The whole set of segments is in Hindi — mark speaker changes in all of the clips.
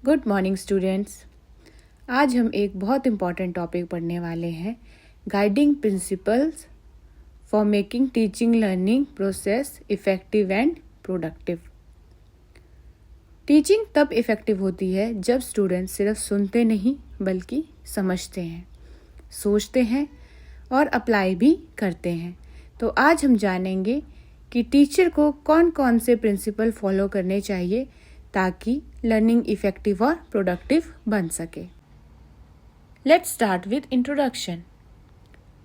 Speaker 1: Good morning students. आज हम एक बहुत इम्पॉर्टेंट टॉपिक पढ़ने वाले हैं, guiding principles for making teaching learning process effective and productive. Teaching तब इफ़ेक्टिव होती है जब स्टूडेंट्स सिर्फ सुनते नहीं बल्कि समझते हैं, सोचते हैं और अप्लाई भी करते हैं। तो आज हम जानेंगे कि टीचर को कौन कौन से प्रिंसिपल फॉलो करने चाहिए ताकि लर्निंग इफ़ेक्टिव और प्रोडक्टिव बन सके। Let's start with introduction.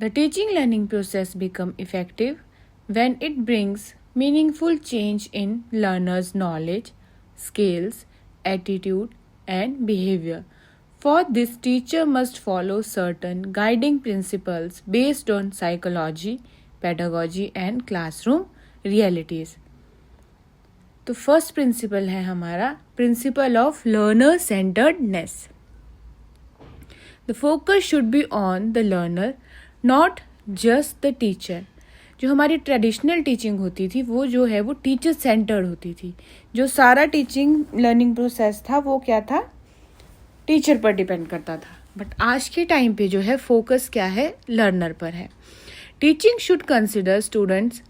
Speaker 1: The teaching learning process become effective when it brings meaningful change in learners knowledge, skills, attitude, and behavior. For this, teacher must follow certain guiding principles based on psychology, pedagogy, and classroom realities. तो फर्स्ट प्रिंसिपल है हमारा principle of learner centredness. The focus should be on the learner, not just the teacher. जो हमारी ट्रेडिशनल टीचिंग होती थी वो जो है वो टीचर सेंटर्ड होती थी। जो सारा टीचिंग लर्निंग प्रोसेस था वो क्या था, टीचर पर डिपेंड करता था। बट आज के टाइम पे जो है फोकस क्या है, लर्नर पर है। Teaching should consider students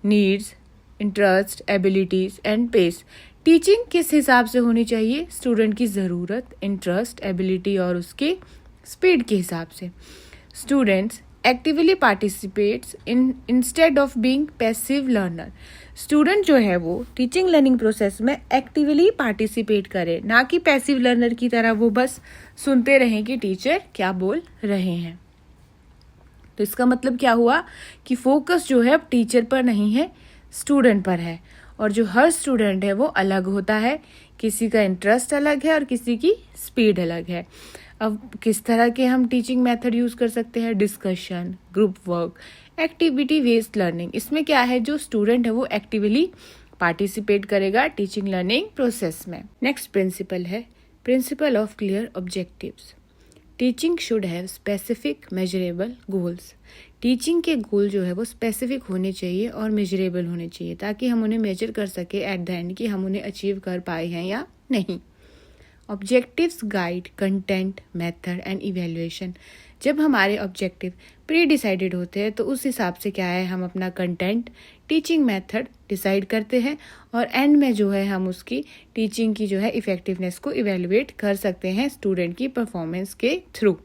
Speaker 1: needs, interest, abilities and pace. Teaching किस हिसाब से होनी चाहिए, स्टूडेंट की ज़रूरत, इंटरेस्ट, एबिलिटी और उसके स्पीड के हिसाब से। Students actively participates in instead of being passive learner. Student जो है वो टीचिंग लर्निंग प्रोसेस में एक्टिवली पार्टिसिपेट करे, ना कि पैसिव लर्नर की तरह वो बस सुनते रहें कि टीचर क्या बोल रहे हैं। तो इसका मतलब क्या हुआ कि फोकस जो है अब टीचर पर नहीं है, स्टूडेंट पर है। और जो हर स्टूडेंट है वो अलग होता है, किसी का इंटरेस्ट अलग है और किसी की स्पीड अलग है। अब किस तरह के हम टीचिंग मेथड यूज़ कर सकते हैं, discussion, group work, activity based learning. इसमें क्या है, जो स्टूडेंट है वो एक्टिवली पार्टिसिपेट करेगा टीचिंग लर्निंग प्रोसेस में। नेक्स्ट प्रिंसिपल है principle of clear objectives. Teaching should have specific measurable goals. Teaching के गोल जो है वो स्पेसिफिक होने चाहिए और मेजरेबल होने चाहिए ताकि हम उन्हें मेजर कर सके एट द एंड कि हम उन्हें अचीव कर पाए हैं या नहीं। Objectives guide content, method and evaluation. जब हमारे ऑब्जेक्टिव प्री डिसाइडेड होते हैं तो उस हिसाब से क्या है, हम अपना कंटेंट, टीचिंग मेथड डिसाइड करते हैं और एंड में जो है हम उसकी टीचिंग की जो है इफेक्टिवनेस को इवेल्युएट कर सकते हैं स्टूडेंट की परफॉर्मेंस के थ्रू।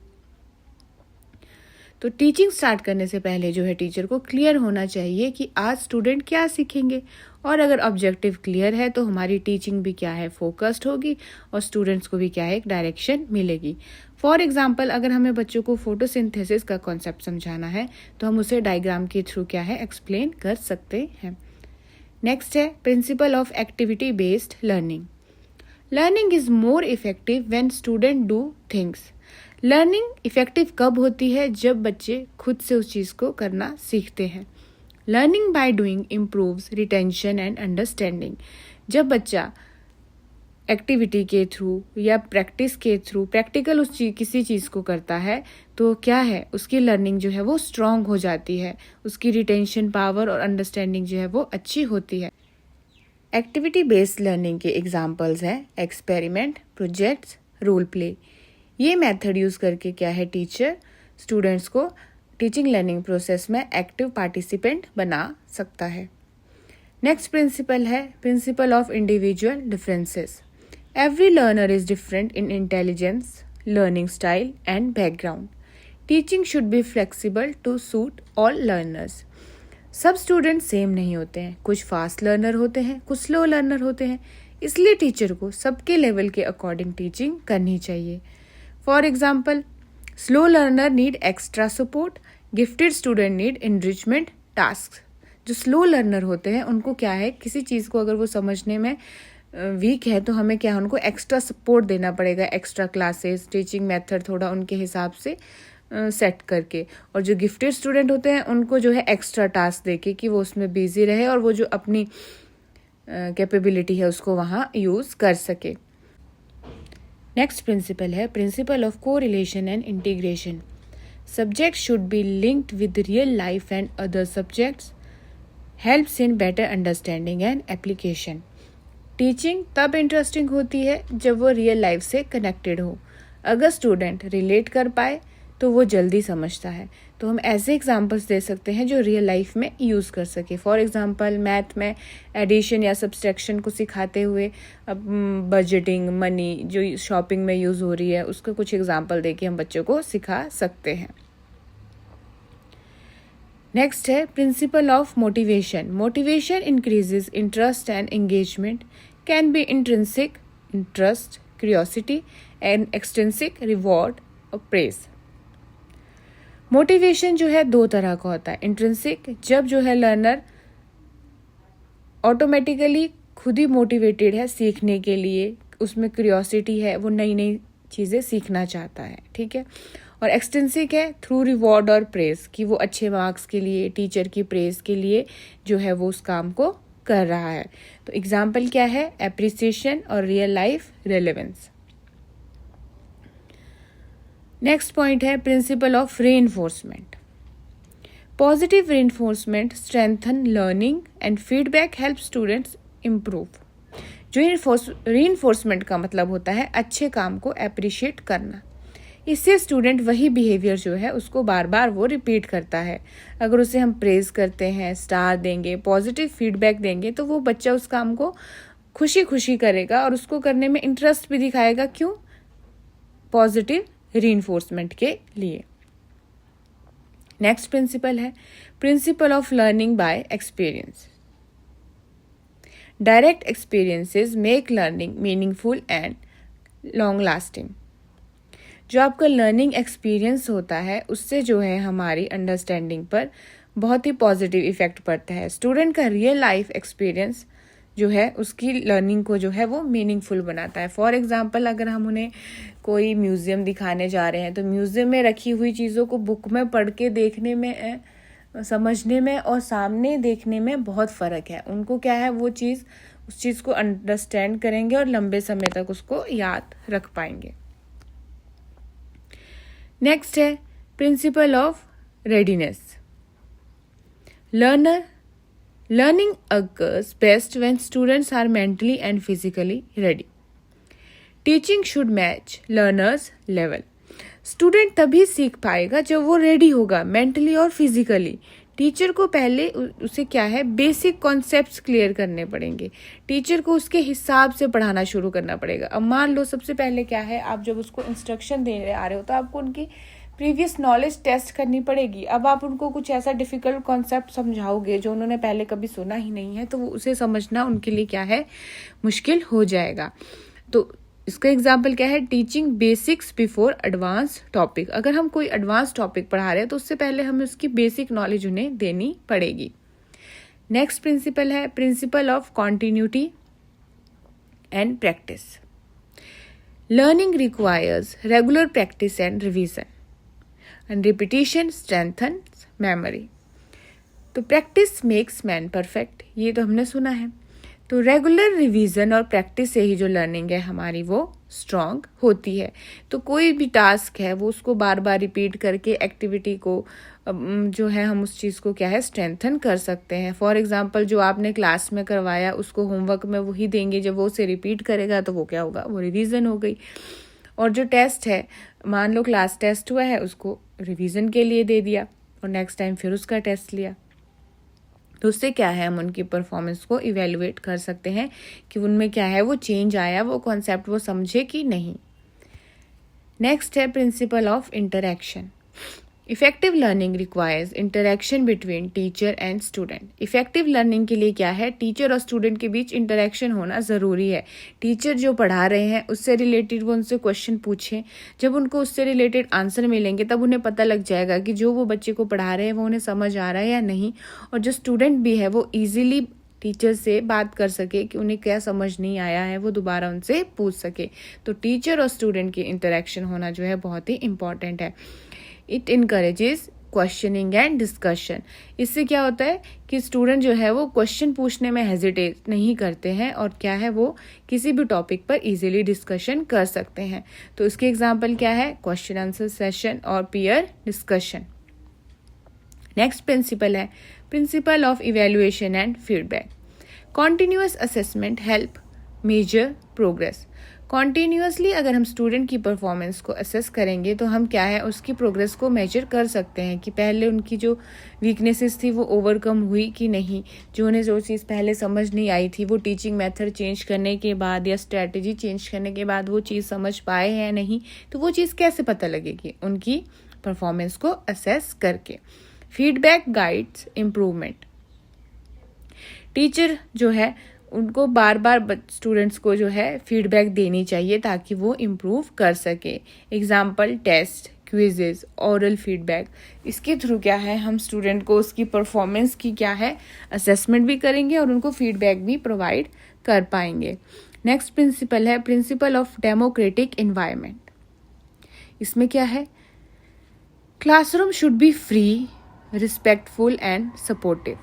Speaker 1: तो टीचिंग स्टार्ट करने से पहले जो है टीचर को क्लियर होना चाहिए कि आज स्टूडेंट क्या सीखेंगे, और अगर ऑब्जेक्टिव क्लियर है तो हमारी टीचिंग भी क्या है, फोकस्ड होगी और स्टूडेंट्स को भी क्या है, एक डायरेक्शन मिलेगी। फॉर एग्जाम्पल, अगर हमें बच्चों को फोटोसिंथेसिस का कॉन्सेप्ट समझाना है तो हम उसे डायग्राम के थ्रू क्या है, एक्सप्लेन कर सकते हैं। नेक्स्ट है principle of activity based learning. Learning is more effective when student do things. Learning effective कब होती है, जब बच्चे खुद से उस चीज़ को करना सीखते हैं। Learning by doing improves retention and understanding. जब बच्चा एक्टिविटी के थ्रू या प्रैक्टिस के थ्रू प्रैक्टिकल किसी चीज़ को करता है तो क्या है, उसकी लर्निंग जो है वो स्ट्रॉन्ग हो जाती है, उसकी रिटेंशन पावर और अंडरस्टैंडिंग जो है वो अच्छी होती है। एक्टिविटी बेस्ड लर्निंग के एग्जाम्पल्स हैं एक्सपेरिमेंट, प्रोजेक्ट्स, रोल प्ले। ये मेथड यूज़ करके क्या है, टीचर स्टूडेंट्स को टीचिंग लर्निंग प्रोसेस में एक्टिव पार्टिसिपेंट बना सकता है। नेक्स्ट प्रिंसिपल है principle of individual differences. Every learner is different in intelligence, learning style and background. Teaching should be flexible to suit all learners. सब स्टूडेंट सेम नहीं होते हैं, कुछ फास्ट लर्नर होते हैं, कुछ स्लो लर्नर होते हैं, इसलिए टीचर को सबके लेवल के अकॉर्डिंग टीचिंग करनी चाहिए। For example, slow learner need extra support, gifted student need enrichment task. जो स्लो लर्नर होते हैं उनको क्या है, किसी चीज़ को अगर वो समझने में वीक है तो हमें क्या है, उनको एक्स्ट्रा सपोर्ट देना पड़ेगा, एक्स्ट्रा क्लासेस, टीचिंग मेथड थोड़ा उनके हिसाब से सेट करके। और जो गिफ्टेड स्टूडेंट होते हैं उनको जो है एक्स्ट्रा टास्क देके कि वो उसमें बिजी रहे और वो जो अपनी कैपेबिलिटी है उसको वहाँ यूज़ कर सके। नेक्स्ट प्रिंसिपल है principle of correlation and integration. Subjects should be linked with real life and other subjects, helps in better understanding and application. Teaching तब इंटरेस्टिंग होती है जब वो रियल लाइफ से कनेक्टेड हो। अगर स्टूडेंट रिलेट कर पाए तो वो जल्दी समझता है। तो हम ऐसे एग्जांपल्स दे सकते हैं जो रियल लाइफ में यूज़ कर सके। फॉर एग्जांपल मैथ में एडिशन या सब्सट्रैक्शन को सिखाते हुए अब बजटिंग, मनी जो शॉपिंग में यूज़ हो रही है उसका कुछ एग्जांपल देके हम बच्चों को सिखा सकते हैं। नेक्स्ट है principle of motivation. Motivation increases interest and engagement, can be intrinsic interest, curiosity and extrinsic reward और प्रेज। मोटिवेशन जो है दो तरह का होता है। इंट्रिंसिक जब जो है लर्नर ऑटोमेटिकली खुद ही मोटिवेटेड है सीखने के लिए, उसमें क्यूरियोसिटी है, वो नई नई चीज़ें सीखना चाहता है, ठीक है। और एक्सटेंसिक है थ्रू रिवॉर्ड और प्रेज, कि वो अच्छे मार्क्स के लिए, टीचर की प्रेज के लिए जो है वो उस काम को कर रहा है। तो एग्जाम्पल क्या है? एप्रिसिएशन और real life relevance. Next point है principle of reinforcement. Positive reinforcement strengthen learning and feedback help students improve. जो रीइंफोर्समेंट का मतलब होता है अच्छे काम को अप्रिशिएट करना। इससे स्टूडेंट वही बिहेवियर जो है उसको बार बार वो रिपीट करता है। अगर उसे हम प्रेज करते हैं, स्टार देंगे, पॉजिटिव फीडबैक देंगे तो वो बच्चा उस काम को खुशी खुशी करेगा और उसको करने में इंटरेस्ट भी दिखाएगा। क्यों? पॉजिटिव रीइंफोर्समेंट के लिए। नेक्स्ट प्रिंसिपल है principle of learning by experience. Direct experiences make learning meaningful and long lasting. जो आपका लर्निंग एक्सपीरियंस होता है उससे जो है हमारी अंडरस्टैंडिंग पर बहुत ही पॉजिटिव इफेक्ट पड़ता है। स्टूडेंट का रियल लाइफ एक्सपीरियंस जो है उसकी लर्निंग को जो है वो मीनिंगफुल बनाता है। फॉर एग्जांपल अगर हम उन्हें कोई म्यूजियम दिखाने जा रहे हैं तो म्यूजियम में रखी हुई चीज़ों को बुक में पढ़ के देखने में, समझने में और सामने देखने में बहुत फ़र्क है। उनको क्या है, वो चीज़, उस चीज़ को अंडरस्टैंड करेंगे और लंबे समय तक उसको याद रख पाएंगे। नेक्स्ट है principle of readiness. Learning occurs best when students are mentally and physically ready. Teaching should match learners level. Student तभी सीख पाएगा जब वो रेडी होगा मेंटली और फिजिकली। टीचर को पहले उसे क्या है, बेसिक कॉन्सेप्ट्स क्लियर करने पड़ेंगे। टीचर को उसके हिसाब से पढ़ाना शुरू करना पड़ेगा। अब मान लो सबसे पहले क्या है, आप जब उसको इंस्ट्रक्शन देने आ रहे हो तो आपको उनकी प्रीवियस नॉलेज टेस्ट करनी पड़ेगी। अब आप उनको कुछ ऐसा डिफिकल्ट कॉन्सेप्ट समझाओगे जो उन्होंने पहले कभी सुना ही नहीं है, तो वो उसे समझना उनके लिए क्या है, मुश्किल हो जाएगा। तो इसका एग्जाम्पल क्या है, teaching basics before advance topic. अगर हम कोई एडवांस टॉपिक पढ़ा रहे हैं तो उससे पहले हमें उसकी बेसिक नॉलेज उन्हें देनी पड़ेगी। नेक्स्ट प्रिंसिपल है principle of continuity and practice. Learning requires regular practice and revision and repetition strengthens memory. तो प्रैक्टिस मेक्स मैन परफेक्ट, ये तो हमने सुना है। तो रेगुलर रिवीजन और प्रैक्टिस से ही जो लर्निंग है हमारी वो स्ट्रॉन्ग होती है। तो कोई भी टास्क है वो उसको बार बार रिपीट करके एक्टिविटी को जो है हम उस चीज़ को क्या है, स्ट्रेंथन कर सकते हैं। फॉर एग्जांपल जो आपने क्लास में करवाया उसको होमवर्क में वही देंगे, जब वो उसे रिपीट करेगा तो वो क्या होगा, वो रिवीजन हो गई। और जो टेस्ट है, मान लो क्लास टेस्ट हुआ है, उसको रिवीजन के लिए दे दिया और नेक्स्ट टाइम फिर उसका टेस्ट लिया, तो उससे क्या है, हम उनकी परफॉर्मेंस को इवेल्युएट कर सकते हैं कि उनमें क्या है, वो चेंज आया, वो कॉन्सेप्ट वो समझे कि नहीं। नेक्स्ट है principle of interaction. Effective learning requires interaction between teacher and student. Effective learning के लिए क्या है, टीचर और स्टूडेंट के बीच इंटरैक्शन होना ज़रूरी है। टीचर जो पढ़ा रहे हैं उससे रिलेटेड वो उनसे क्वेश्चन पूछें। जब उनको उससे रिलेटेड आंसर मिलेंगे तब उन्हें पता लग जाएगा कि जो वो बच्चे को पढ़ा रहे हैं वो उन्हें समझ आ रहा है या नहीं। और जो स्टूडेंट भी है वो ईजिली टीचर से बात कर सके कि उन्हें क्या समझ नहीं आया है, वो दोबारा उनसे पूछ सके। तो टीचर और स्टूडेंट की इंटरैक्शन होना जो है बहुत ही इंपॉर्टेंट है। It encourages questioning and discussion. इससे क्या होता है कि स्टूडेंट जो है वो क्वेश्चन पूछने में हेजिटेट नहीं करते हैं और क्या है, वो किसी भी टॉपिक पर इजीली डिस्कशन कर सकते हैं। तो इसके एग्जांपल क्या है, क्वेश्चन आंसर सेशन और पीयर डिस्कशन। नेक्स्ट प्रिंसिपल है principle of evaluation and feedback. Continuous assessment help measure progress. Continuously अगर हम स्टूडेंट की परफॉर्मेंस को असेस करेंगे तो हम क्या है उसकी प्रोग्रेस को मेजर कर सकते हैं कि पहले उनकी जो वीकनेसेस थी वो ओवरकम हुई कि नहीं, जो उन्हें जो चीज़ पहले समझ नहीं आई थी वो टीचिंग मेथड चेंज करने के बाद या स्ट्रैटेजी चेंज करने के बाद वो चीज़ समझ पाए हैं नहीं, तो वो चीज़ कैसे पता लगेगी? उनकी परफॉर्मेंस को असेस करके। Feedback guides improvement. टीचर जो है उनको बार बार स्टूडेंट्स को जो है फीडबैक देनी चाहिए ताकि वो इम्प्रूव कर सके। Example test, quizzes, oral feedback, इसके थ्रू क्या है हम स्टूडेंट को उसकी परफॉर्मेंस की क्या है असेसमेंट भी करेंगे और उनको फीडबैक भी प्रोवाइड कर पाएंगे। नेक्स्ट प्रिंसिपल है प्रिंसिपल ऑफ डेमोक्रेटिक एनवायरनमेंट। इसमें क्या है, classroom should be free, respectful and supportive,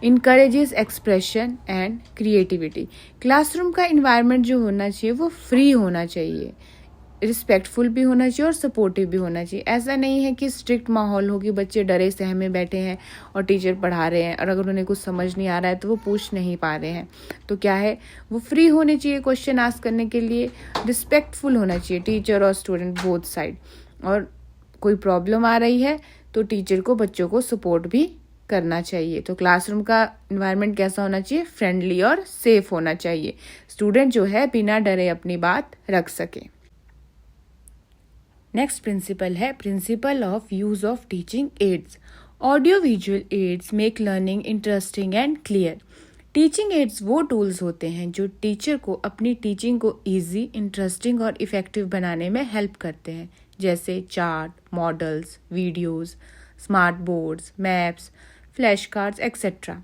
Speaker 1: encourages expression and creativity. Classroom का इन्वायरमेंट जो होना चाहिए वो फ्री होना चाहिए, रिस्पेक्टफुल भी होना चाहिए और सपोर्टिव भी होना चाहिए। ऐसा नहीं है कि स्ट्रिक्ट माहौल हो कि बच्चे डरे सहमे बैठे हैं और टीचर पढ़ा रहे हैं और अगर उन्हें कुछ समझ नहीं आ रहा है तो वो पूछ नहीं पा रहे हैं। तो क्या है वो फ्री होने चाहिए क्वेश्चन आस्क करने के लिए, रिस्पेक्टफुल होना चाहिए टीचर और स्टूडेंट बोथ साइड, और कोई प्रॉब्लम आ रही है तो टीचर को बच्चों को सपोर्ट भी करना चाहिए। तो क्लासरूम का इन्वायरमेंट कैसा होना चाहिए, फ्रेंडली और सेफ होना चाहिए, स्टूडेंट जो है बिना डरे अपनी बात रख सके। नेक्स्ट प्रिंसिपल है principle of use of teaching ads. Audio visual aids make learning interesting and clear. Teaching ads वो टूल्स होते हैं जो टीचर को अपनी टीचिंग को ईजी, इंटरेस्टिंग और इफेक्टिव बनाने में हेल्प करते हैं, जैसे chart, models, videos, smart boards, maps, flash cards etcetera.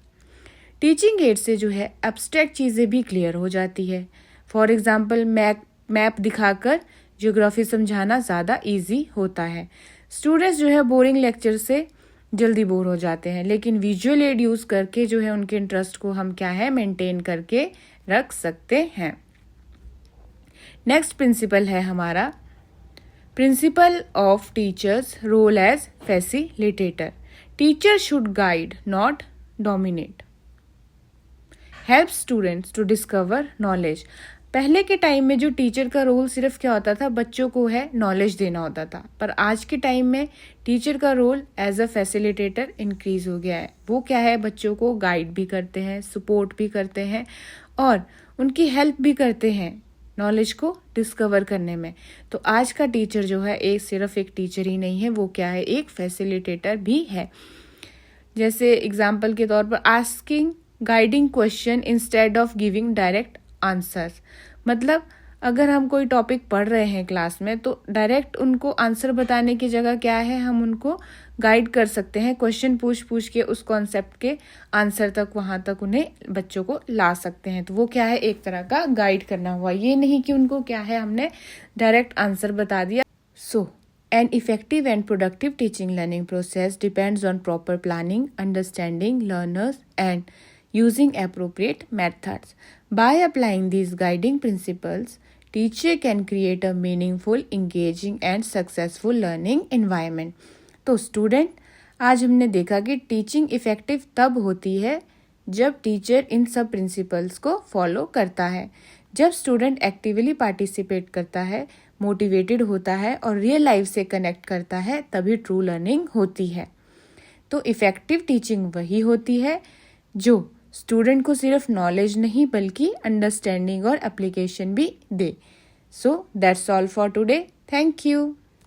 Speaker 1: Teaching add से जो है एब्स्ट्रैक्ट चीज़ें भी क्लियर हो जाती है। फॉर एग्जांपल मैप दिखाकर ज्योग्राफी समझाना ज़्यादा इजी होता है। स्टूडेंट्स जो है बोरिंग लेक्चर से जल्दी बोर हो जाते हैं, लेकिन विजुअल एड यूज़ करके जो है उनके इंटरेस्ट को हम क्या है मेंटेन करके रख सकते हैं। नेक्स्ट प्रिंसिपल है हमारा principle of teachers role as facilitator. Teacher should guide, not dominate. Help students to discover knowledge. पहले के टाइम में जो टीचर का रोल सिर्फ क्या होता था, बच्चों को है नॉलेज देना होता था, पर आज के टाइम में टीचर का role as a facilitator increase हो गया है। वो क्या है बच्चों को गाइड भी करते हैं, सपोर्ट भी करते हैं और उनकी हेल्प भी करते हैं नॉलेज को डिस्कवर करने में। तो आज का टीचर जो है सिर्फ एक टीचर ही नहीं है, वो क्या है एक फैसिलिटेटर भी है। जैसे एग्जाम्पल के तौर पर asking guiding question instead of giving direct answers. मतलब अगर हम कोई टॉपिक पढ़ रहे हैं क्लास में तो डायरेक्ट उनको आंसर बताने की जगह क्या है हम उनको गाइड कर सकते हैं, क्वेश्चन पूछ के उस कॉन्सेप्ट के आंसर तक वहां तक उन्हें बच्चों को ला सकते हैं। तो वो क्या है एक तरह का गाइड करना हुआ, ये नहीं कि उनको क्या है हमने डायरेक्ट आंसर बता दिया। सो an effective and productive teaching learning process depends on proper planning, understanding learners and using appropriate methods. By applying these guiding principles, teacher can create a meaningful, engaging and successful learning environment. तो स्टूडेंट आज हमने देखा कि टीचिंग इफेक्टिव तब होती है जब टीचर इन सब प्रिंसिपल्स को फॉलो करता है। जब स्टूडेंट एक्टिवली पार्टिसिपेट करता है, मोटिवेटेड होता है और रियल लाइफ से कनेक्ट करता है, तभी ट्रू लर्निंग होती है। तो इफेक्टिव टीचिंग वही होती है जो स्टूडेंट को सिर्फ नॉलेज नहीं बल्कि अंडरस्टैंडिंग और एप्लीकेशन भी दे। So that's all for today. Thank you.